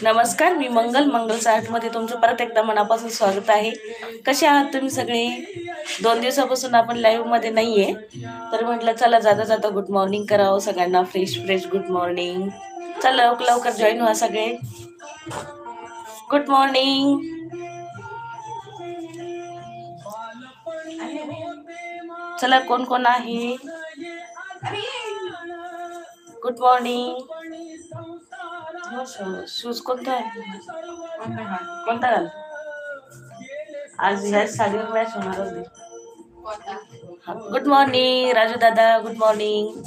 नमस्कार, मी मंगल मध्ये तुमचं परत एकदा मनापासून स्वागत आहे. कसे आहात तुम्ही सगळे? 2 दिवसापासून आपण लाईव्ह मध्ये नाहीये, तर म्हटलं चला जाता जाता गुड मॉर्निंग करावं सगळ्यांना. Fresh good morning. चला लवकर जॉईन व्हा सगळे. Good morning. चला कोण कोण आहे? Good morning. शूज कोणता आहे? कोणता घाल? आज ह्या साडीवर मॅच होणार होती. गुड मॉर्निंग राजू दादा. Good morning.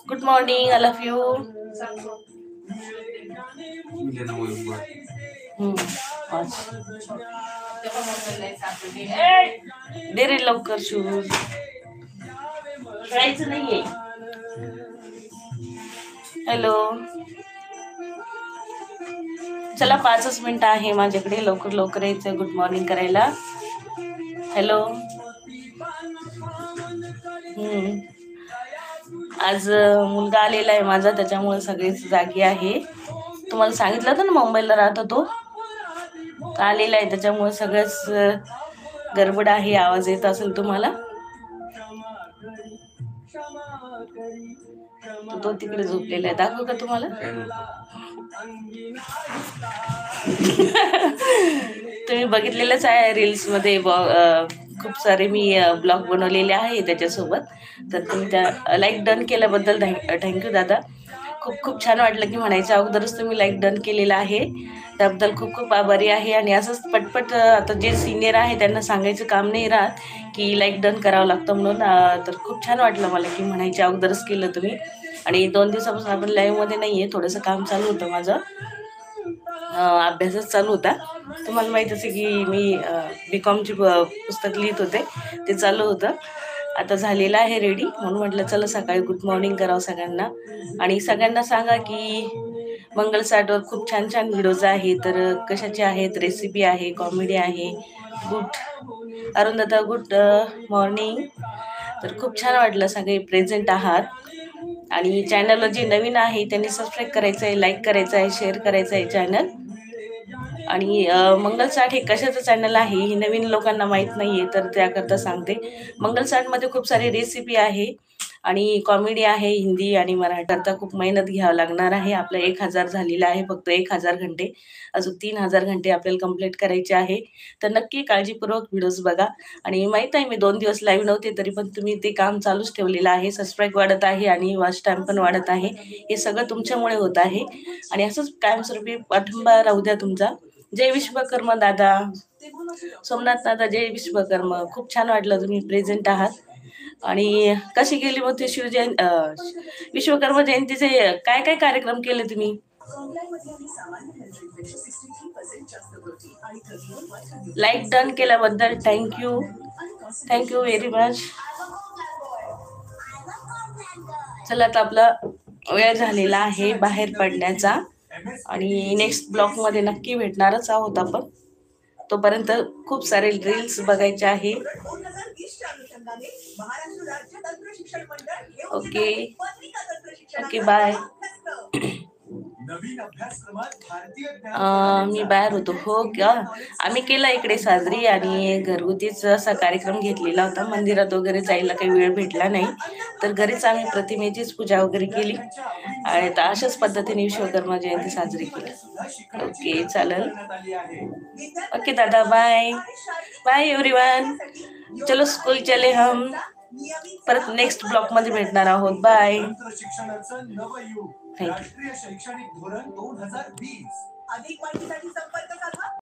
Good morning all of you. दे रे लवकर शूज. खेळायचं नाहीये. हॅलो. चला 5च मिनिट आहे माझ्याकडे. लवकर यायचं गुड मॉर्निंग करायला. हॅलो. आज मुलगा आलेला आहे माझा, त्याच्यामुळे सगळेच जागी आहे. तुम्हाला सांगितलं होतं ना मुंबईला राहतो तो आलेला आहे, त्याच्यामुळे सगळंच गडबड आहे. आवाज येत असेल तुम्हाला. तो तिकडे झोपलेला आहे. दाखवू का तुम्हाला? तुम्ही बघितलेलंच आहे रील्स मध्ये. खूप सारे मी ब्लॉग बनवलेले आहे त्याच्यासोबत. तर तुम्ही त्या लाईक डन केल्याबद्दल थँक्यू दादा. खूप छान वाटलं की म्हणायच्या अगोदरच तुम्ही लाईक डन केलेलं आहे, त्याबद्दल खूप आभारी आहे. आणि असंच पटपट आता जे सिनियर आहे त्यांना सांगायचं काम नाही राहत की लाईक डन करावं लागतं म्हणून. तर खूप छान वाटलं मला की म्हणायच्या अगोदरच केलं तुम्ही. आणि 2 दिवसापासून आपण लाईव्ह मध्ये नाहीये. थोडंसं काम चालू होतं माझं, अभ्यासच चालू होता. तुम्हाला माहित असेल की मी BComची पुस्तक लिहित होते, ते चालू होतं. आता झालेलं आहे रेडी, म्हणून म्हटलं चला सकाळी गुड मॉर्निंग करावं सगळ्यांना. आणि सगळ्यांना सांगा की मंगल साटवर खूप छान व्हिडिओज आहे. तर कशाचे आहेत? रेसिपी आहे, कॉमेडी आहे. अरुणदादा गुड मॉर्निंग. तर खूप छान वाटलं सगळे प्रेझेंट आहात. आणि चॅनलला जे नवीन आहे त्यांनी सबस्क्राईब करायचं आहे, लाईक करायचं आहे, शेअर करायचं आहे चॅनल. आणि मंगल साठ हे कशाचं चॅनल आहे हे नवीन लोकांना माहीत नाहीये, तर त्याकरता सांगते. मंगल साठमध्ये खूप सारी रेसिपी आहे आणि कॉमेडी आहे. हिंदी आणि मराठीकरता खूप मेहनत घ्यावं लागणार आहे. आपलं 1000 झालेलं आहे, फक्त 1000 घंटे. अजून 3000 घंटे आपल्याला कंप्लीट करायचे आहे. तर नक्की काळजीपूर्वक व्हिडिओज बघा. आणि माहीत आहे मी 2 दिवस लाईव्ह नव्हते, तरी पण तुम्ही ते काम चालूच ठेवलेलं आहे. सबस्क्राईब वाढत आहे आणि वॉच टाइम पण वाढत आहे. हे सगळं तुमच्यामुळे होत आहे. आणि असंच कायमस्वरूपी पाठिंबा राहू द्या तुमचा. जय विश्वकर्मा दादा. सोमनाथ दादा जय विश्वकर्मा. खूप छान वाटलं तुम्ही प्रेझेंट आहात. आणि कशी गेली मग ते विश्वकर्मा जयंतीचे काय कार्यक्रम केले तुम्ही? लाईक डन केल्याबद्दल थँक्यू व्हेरी मच. चला आता आपला वेळ झालेला आहे बाहेर पडण्याचा, आणि नेक्स्ट ब्लॉग मध्ये नक्की भेटणारच आहोत आपण. तोपर्यंत खूप सारे रील्स बघायचे आहे. Okay bye. मी बाहेर होतो. हो का? आम्ही केला इकडे साजरी, आणि घरगुतीच असा कार्यक्रम घेतलेला होता. मंदिरात वगैरे जायला काही वेळ भेटला नाही, तर घरीच आम्ही प्रतिमेचीच पूजा वगैरे केली. आणि अशाच पद्धतीने विश्वकर्मा जयंती साजरी केली. ओके चालेल. ओके दादा बाय एव्हरीवन. चलो स्कूल चले हम. परत नेक्स्ट ब्लॉग मध्ये भेटणार आहोत. बाय. थँक्यू.